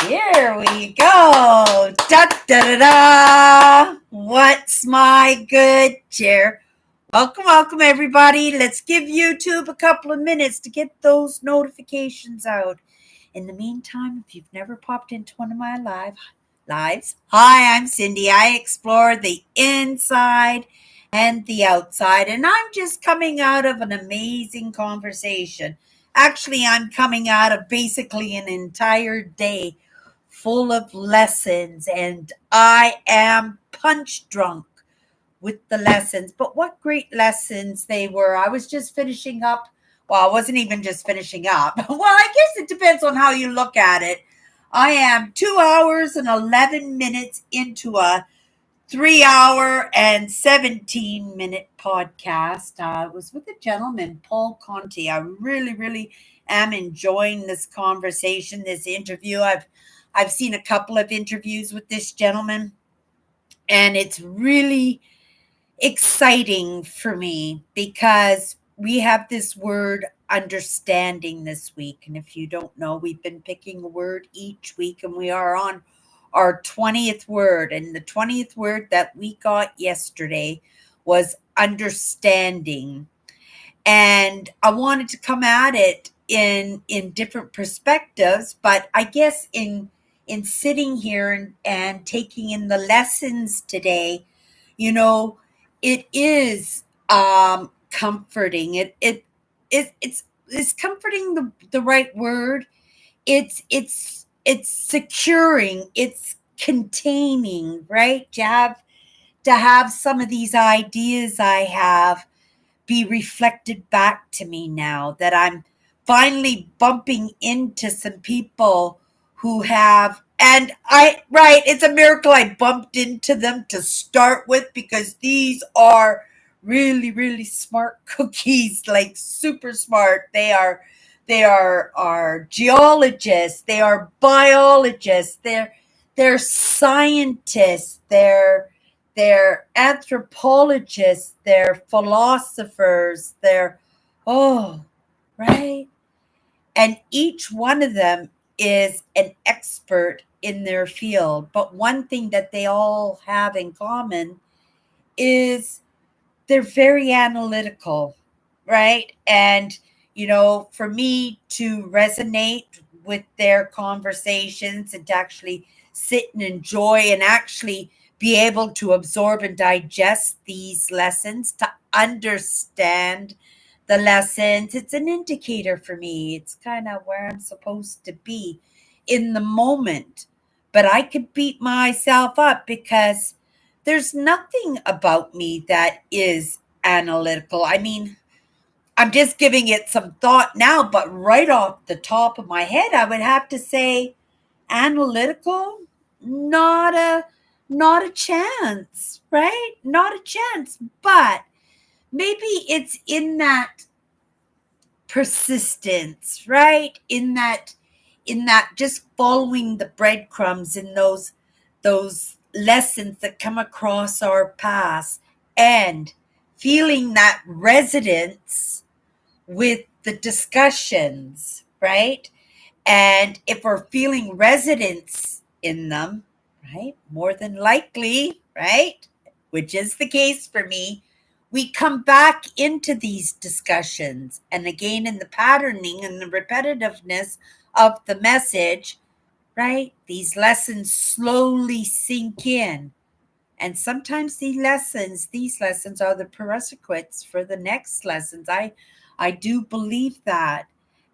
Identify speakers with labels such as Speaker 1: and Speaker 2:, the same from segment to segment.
Speaker 1: Here we go. Da da da da. What's my good cheer? Welcome, everybody. Let's give YouTube a couple of minutes to get those notifications out. In the meantime, if you've never popped into one of my lives, hi, I'm Cindy. I explore the inside and the outside, and I'm just coming out of an amazing conversation. Actually, I'm coming out of basically an entire day full of lessons, and I am punch drunk with the lessons. But what great lessons they were. I was just finishing up. Well, I wasn't even just finishing up. Well, I guess it depends on how you look at it. I am 2 hours and 11 minutes into a 3 hour and 17-minute podcast. I was with a gentleman, Paul Conti. I really am enjoying this conversation, this interview. I've seen a couple of interviews with this gentleman, and it's really exciting for me because we have this word understanding this week. And if you don't know, we've been picking a word each week, and we are on our 20th word. And the 20th word that we got yesterday was understanding. And I wanted to come at it in different perspectives, but I guess in sitting here and taking in the lessons today, you know, it is comforting. It's comforting the right word. It's securing, it's containing, right? To have some of these ideas I have be reflected back to me now that I'm finally bumping into some people who have, and it's a miracle I bumped into them to start with, because these are really smart cookies, like super smart. They are geologists, they are biologists, they're scientists, they're anthropologists, they're philosophers, right? And each one of them is an expert in their field. But one thing that they all have in common is they're very analytical, right? And, for me to resonate with their conversations and to actually sit and enjoy and actually be able to absorb and digest these lessons, to understand the lessons, it's an indicator for me. It's kind of where I'm supposed to be in the moment. But I could beat myself up because there's nothing about me that is analytical. I mean, I'm just giving it some thought now, but right off the top of my head, I would have to say analytical, not a chance, right? Not a chance. But maybe it's in that persistence, right? In that just following the breadcrumbs in those lessons that come across our paths, and feeling that resonance with the discussions, right? And if we're feeling resonance in them, right, more than likely, right, which is the case for me, we come back into these discussions. And again, in the patterning and the repetitiveness of the message, right, these lessons slowly sink in. And sometimes these lessons are the prerequisites for the next lessons. I do believe that.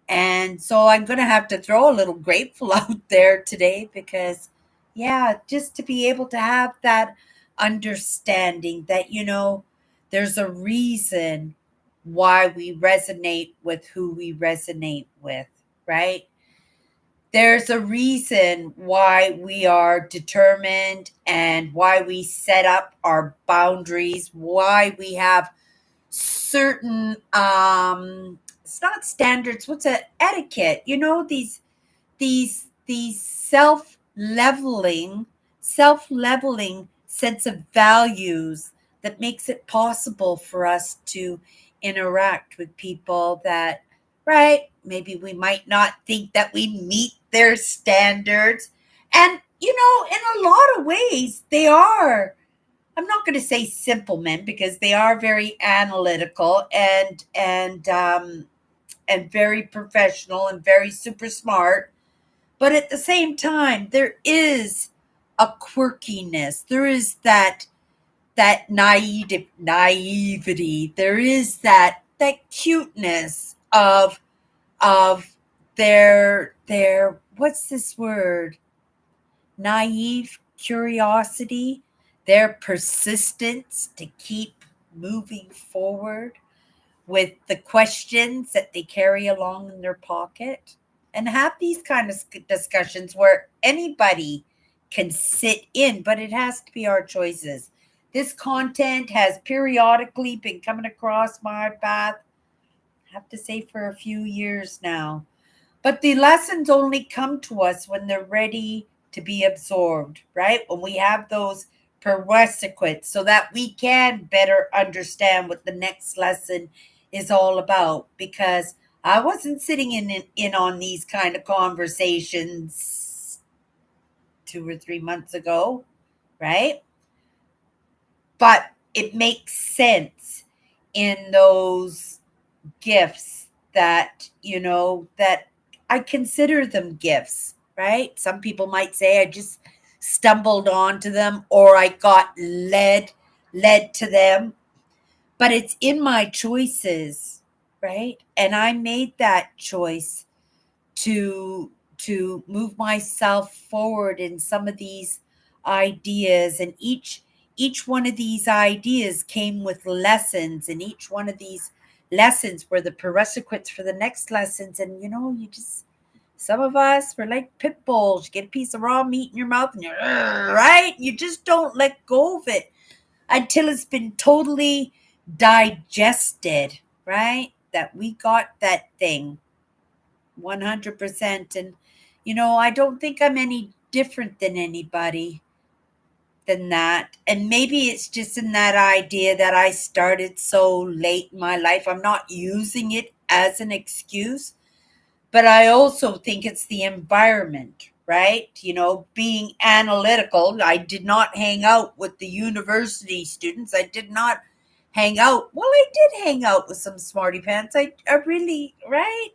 Speaker 1: And so I'm going to have to throw a little grateful out there today because, yeah, just to be able to have that understanding that, there's a reason why we resonate with who we resonate with, right? There's a reason why we are determined and why we set up our boundaries, why we have certain it's not standards, what's it, etiquette, these self-leveling sense of values that makes it possible for us to interact with people that, right, maybe we might not think that we meet their standards, And, in a lot of ways, they are. I'm not going to say simple men because they are very analytical and very professional and very super smart. But at the same time, there is a quirkiness. There is that naivety. There is that cuteness of their what's this word? Naive curiosity, their persistence to keep moving forward with the questions that they carry along in their pocket, and have these kind of discussions where anybody can sit in, but it has to be our choices. This content has periodically been coming across my path, I have to say, for a few years now. But the lessons only come to us when they're ready to be absorbed, right? When we have those prerequisites so that we can better understand what the next lesson is all about. Because I wasn't sitting in on these kind of conversations 2 or 3 months ago, right? But it makes sense in those gifts that I consider them gifts, right? Some people might say I just stumbled onto them or I got led to them, but it's in my choices, right? And I made that choice to move myself forward in some of these ideas, and each one of these ideas came with lessons, and each one of these lessons were the prerequisites for the next lessons. And you just, some of us were like pit bulls. You get a piece of raw meat in your mouth and you're right, you just don't let go of it until it's been totally digested, right? That we got that thing 100%. And, I don't think I'm any different than anybody than that. And maybe it's just in that idea that I started so late in my life. I'm not using it as an excuse, but I also think it's the environment, right? Being analytical. I did not hang out with the university students. I did not hang out. Well, I did hang out with some smarty pants. I really, right?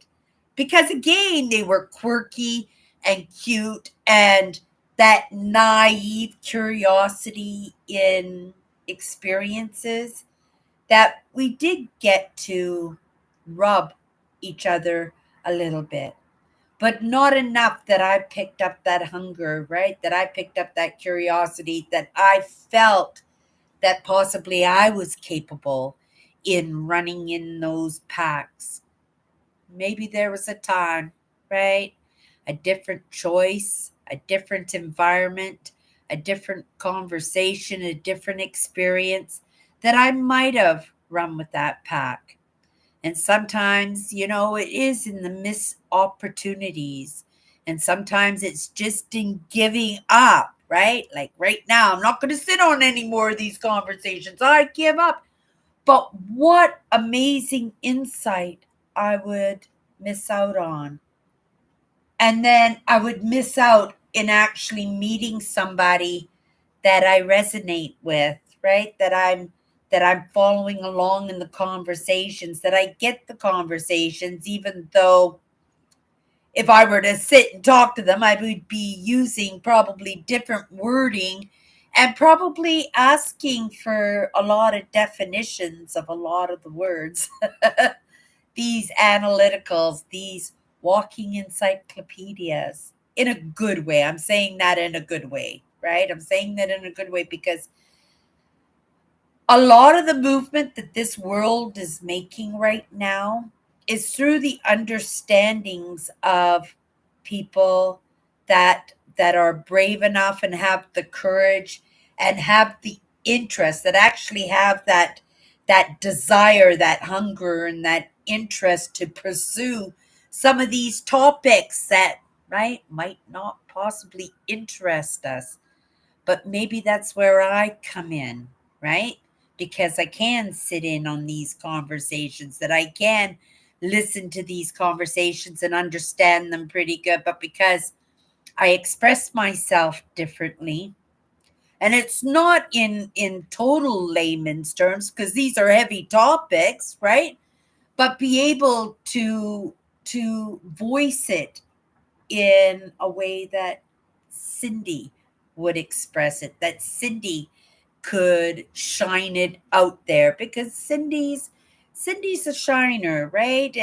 Speaker 1: Because again, they were quirky and cute, and that naive curiosity in experiences that we did get to rub each other a little bit, but not enough that I picked up that hunger, right? That I picked up that curiosity, that I felt that possibly I was capable in running in those packs. Maybe there was a time, right? A different choice, a different environment, a different conversation, a different experience that I might have run with that pack. And sometimes, it is in the missed opportunities. And sometimes it's just in giving up, right? Like right now, I'm not going to sit on any more of these conversations. I give up. But what amazing insight I would miss out on. And then I would miss out in actually meeting somebody that I resonate with, right? That I'm following along in the conversations, that I get the conversations, even though if I were to sit and talk to them, I would be using probably different wording and probably asking for a lot of definitions of a lot of the words. These analyticals, these walking encyclopedias, in a good way. I'm saying that in a good way, right? I'm saying that in a good way because a lot of the movement that this world is making right now is through the understandings of people that are brave enough and have the courage and have the interest, that actually have that desire, that hunger and that interest to pursue some of these topics that, right, might not possibly interest us. But maybe that's where I come in, right? Because I can sit in on these conversations, that I can listen to these conversations and understand them pretty good. But because I express myself differently. And it's not in total layman's terms because these are heavy topics, right? But be able to voice it in a way that Cindy would express it, that Cindy could shine it out there because Cindy's a shiner, right?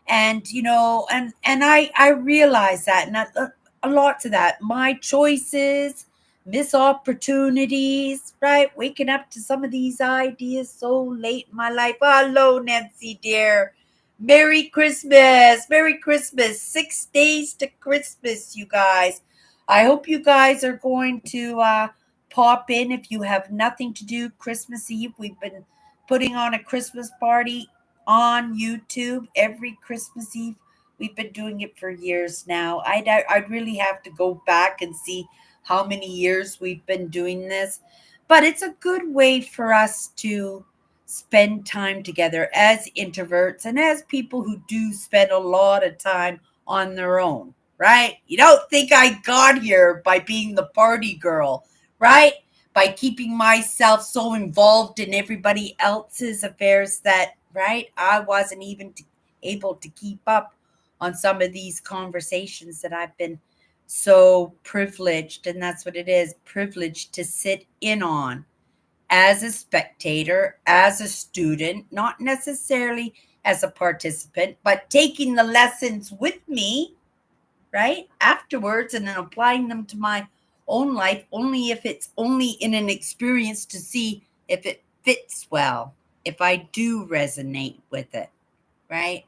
Speaker 1: And you know, and I realize that, and a lot to that. My choices, miss opportunities, right? Waking up to some of these ideas so late in my life. Hello, Nancy dear. Merry Christmas. Merry Christmas. 6 days to Christmas, you guys. I hope you guys are going to pop in if you have nothing to do Christmas Eve. We've been putting on a Christmas party on YouTube every Christmas Eve. We've been doing it for years now. I'd really have to go back and see how many years we've been doing this. But it's a good way for us to spend time together as introverts and as people who do spend a lot of time on their own, right? You don't think I got here by being the party girl, right? By keeping myself so involved in everybody else's affairs that, right, I wasn't even able to keep up on some of these conversations that I've been so privileged, and that's what it is, privileged to sit in on as a spectator, as a student, not necessarily as a participant, but taking the lessons with me, right, afterwards, and then applying them to my own life, only if it's only in an experience to see if it fits well, if I do resonate with it, right?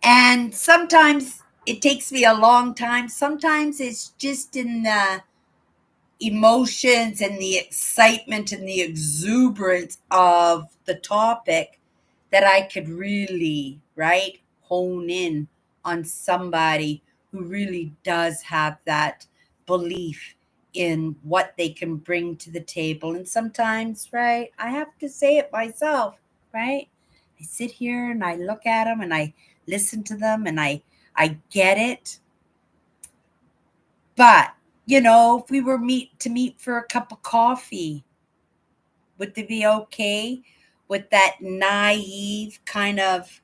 Speaker 1: And sometimes it takes me a long time. Sometimes it's just in the emotions and the excitement and the exuberance of the topic that I could really, right, hone in on somebody who really does have that belief in what they can bring to the table. And sometimes, right, I have to say it myself, right? I sit here and I look at them and I listen to them and I get it. But, you know, if we were meet for a cup of coffee, would they be okay with that naive kind of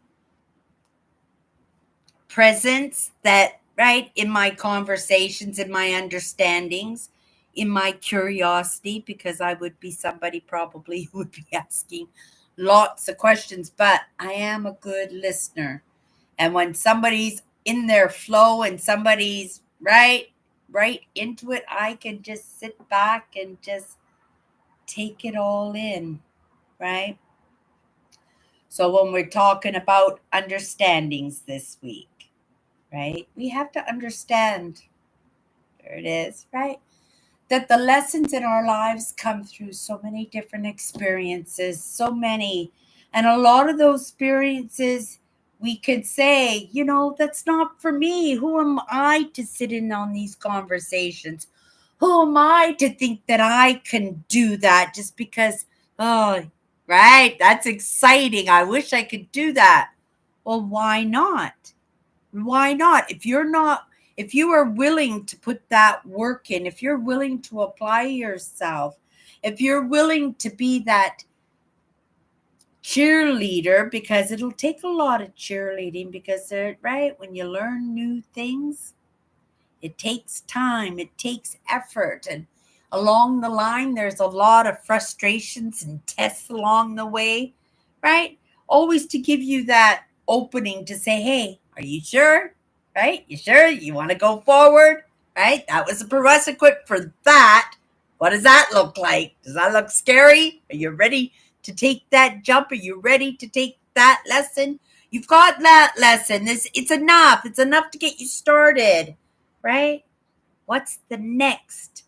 Speaker 1: presence that, right, in my conversations, in my understandings, in my curiosity, because I would be somebody probably who would be asking lots of questions, but I am a good listener. And when somebody's in their flow and somebody's right into it, I can just sit back and just take it all in, right? So when we're talking about understandings this week, right? We have to understand, there it is, right? That the lessons in our lives come through so many different experiences, so many. And a lot of those experiences, we could say, you know, that's not for me. Who am I to sit in on these conversations? Who am I to think that I can do that just because, oh, right, that's exciting. I wish I could do that. Well, why not? Why not? If you are willing to put that work in, if you're willing to apply yourself, if you're willing to be that cheerleader, because it'll take a lot of cheerleading, because they're right, when you learn new things, it takes time, it takes effort. And along the line, there's a lot of frustrations and tests along the way, right? Always to give you that opening to say, hey, are you sure? Right? You sure you want to go forward? Right? That was a prerequisite for that. What does that look like? Does that look scary? Are you ready to take that jump? Are you ready to take that lesson? You've got that lesson. It's enough. It's enough to get you started, right? What's the next,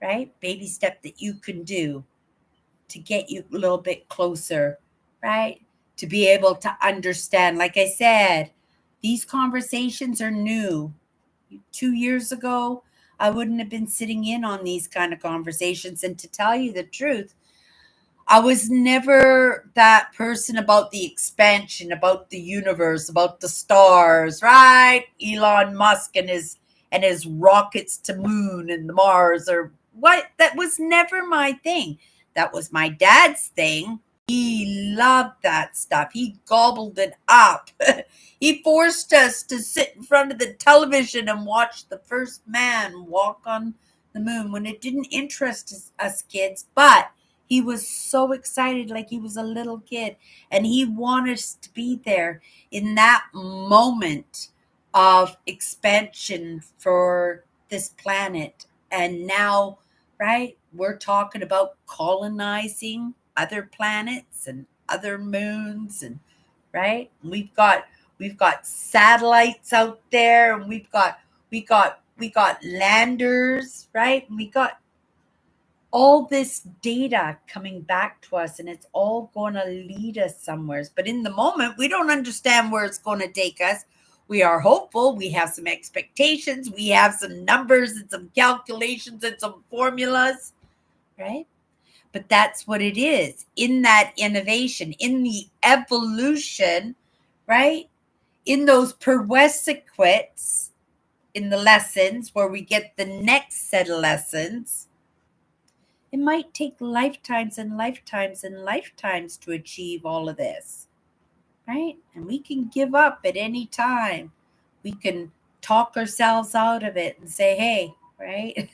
Speaker 1: right, baby step that you can do to get you a little bit closer, right? To be able to understand. Like I said, these conversations are new. 2 years ago, I wouldn't have been sitting in on these kind of conversations. And to tell you the truth, I was never that person about the expansion, about the universe, about the stars, right? Elon Musk and his and his rockets to moon and the Mars or what. That was never my thing. That was my dad's thing. He loved that stuff. He gobbled it up. He forced us to sit in front of the television and watch the first man walk on the moon when it didn't interest us kids, but he was so excited like he was a little kid, and he wanted us to be there in that moment of expansion for this planet. And now, right, we're talking about colonizing other planets and other moons, and right, we've got satellites out there, and we got landers, right? And we got all this data coming back to us, and it's all going to lead us somewhere. But in the moment, we don't understand where it's going to take us. We are hopeful. We have some expectations. We have some numbers and some calculations and some formulas, right? But that's what it is in that innovation, in the evolution, right? In those prerequisites, in the lessons where we get the next set of lessons. It might take lifetimes and lifetimes and lifetimes to achieve all of this, right? And we can give up at any time. We can talk ourselves out of it and say, hey, right?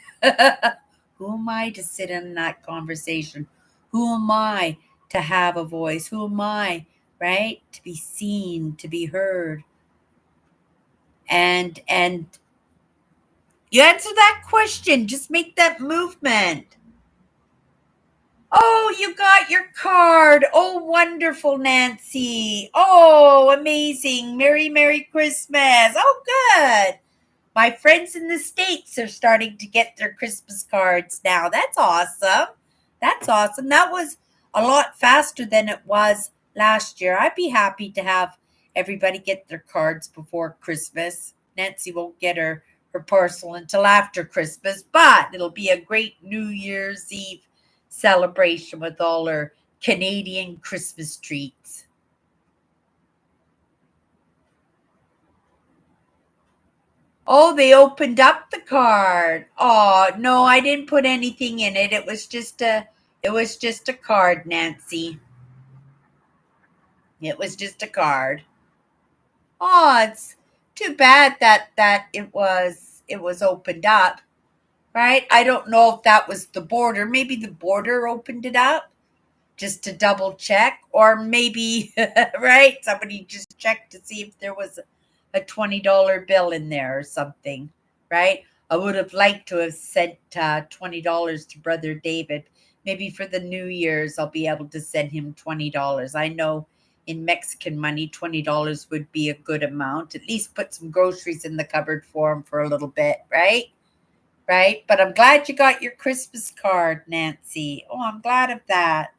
Speaker 1: Who am I to sit in that conversation? Who am I to have a voice? Who am I, right? To be seen, to be heard. And you answer that question. Just make that movement. Oh, you got your card. Oh, wonderful, Nancy. Oh, amazing. Merry Christmas. Oh, good. My friends in the States are starting to get their Christmas cards now. That's awesome. That's awesome. That was a lot faster than it was last year. I'd be happy to have everybody get their cards before Christmas. Nancy won't get her parcel until after Christmas, but it'll be a great New Year's Eve celebration with all her Canadian Christmas treats. Oh, they opened up the card. Oh, no, I didn't put anything in it. It was just a card, Nancy. It was just a card. Oh, it's too bad that it was opened up, right? I don't know if that was the border. Maybe the border opened it up just to double check, or maybe right, somebody just checked to see if there was a $20 bill in there or something, right? I would have liked to have sent $20 to Brother David. Maybe for the New Year's, I'll be able to send him $20. I know in Mexican money, $20 would be a good amount. At least put some groceries in the cupboard for him for a little bit, right? Right? But I'm glad you got your Christmas card, Nancy. Oh, I'm glad of that.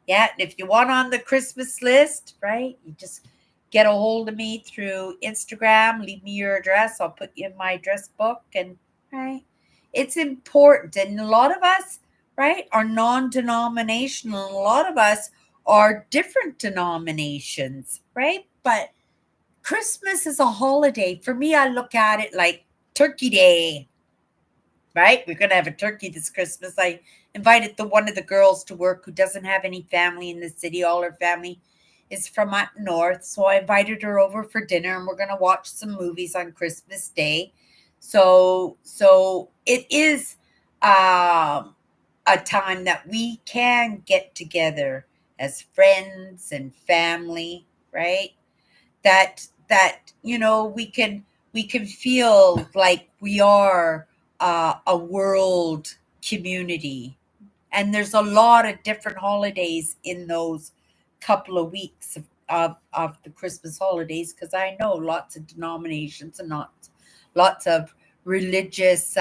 Speaker 1: Yeah, and if you want on the Christmas list, right, you just get a hold of me through Instagram, leave me your address. I'll put you in my address book, and right, it's important. And a lot of us, right, are non-denominational, and a lot of us are different denominations, right? But Christmas is a holiday. For me, I look at it like Turkey Day, right? We're going to have a turkey this Christmas. I invited one of the girls to work who doesn't have any family in the city. All her family is from up north. So I invited her over for dinner, and we're going to watch some movies on Christmas Day. So it is a time that we can get together as friends and family, right? That we can feel like we are a world community. And there's a lot of different holidays in those couple of weeks of the Christmas holidays, because I know lots of denominations and lots of religious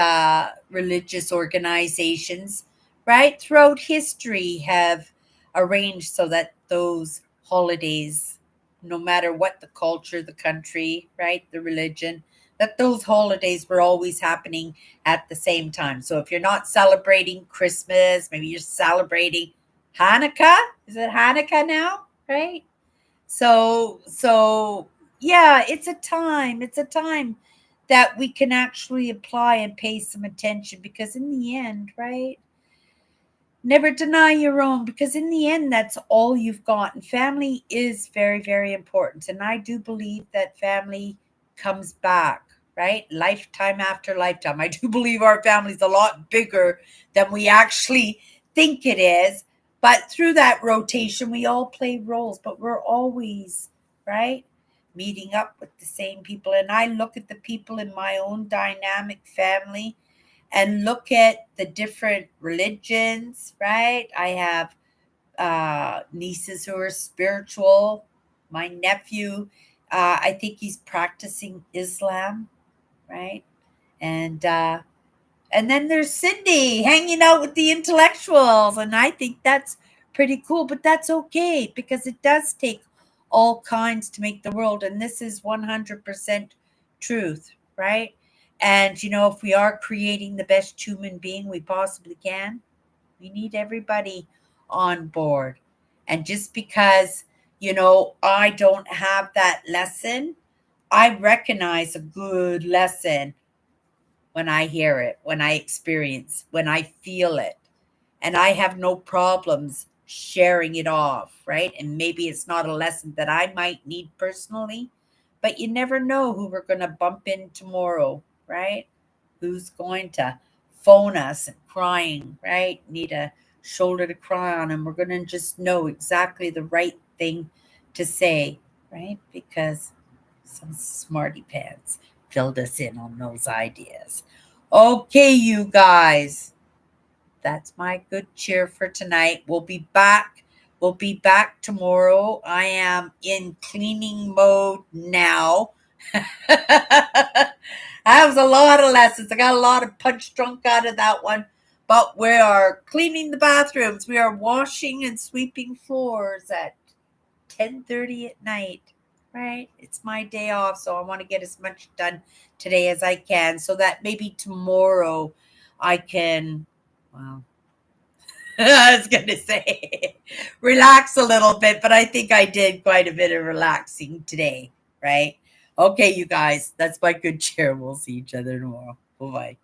Speaker 1: organizations, right, throughout history have arranged so that those holidays, no matter what the culture, the country, right, the religion, that those holidays were always happening at the same time. So if you're not celebrating Christmas, maybe you're celebrating Hanukkah. Is it Hanukkah now? Right? So yeah, it's a time. It's a time that we can actually apply and pay some attention, because in the end, right? Never deny your own, because in the end, that's all you've got. And family is very, very important. And I do believe that family comes back, right? Lifetime after lifetime. I do believe our family's a lot bigger than we actually think it is. But through that rotation, we all play roles, but we're always, right, meeting up with the same people. And I look at the people in my own dynamic family and look at the different religions, right? I have nieces who are spiritual. My nephew, I think he's practicing Islam, right? And uh, and then there's Cindy hanging out with the intellectuals, and I think that's pretty cool. But that's okay, because it does take all kinds to make the world, and this is 100% truth, right? And if we are creating the best human being we possibly can, we need everybody on board. And just because, I don't have that lesson, I recognize a good lesson when I hear it, when I experience, when I feel it. And I have no problems sharing it off, right? And maybe it's not a lesson that I might need personally, but you never know who we're going to bump in tomorrow, right? Who's going to phone us and crying, right? Need a shoulder to cry on, and we're going to just know exactly the right thing to say, right? Because some smarty pants filled us in on those ideas. Okay, you guys, that's my good cheer for tonight. We'll be back. We'll be back tomorrow. I am in cleaning mode now. That was a lot of lessons. I got a lot of punch drunk out of that one. But we are cleaning the bathrooms. We are washing and sweeping floors at 10:30 at night. Right? It's my day off, so I want to get as much done today as I can, so that maybe tomorrow I can, well, I was going to say relax a little bit, but I think I did quite a bit of relaxing today, right? Okay, you guys, that's my good cheer. We'll see each other tomorrow. Bye-bye.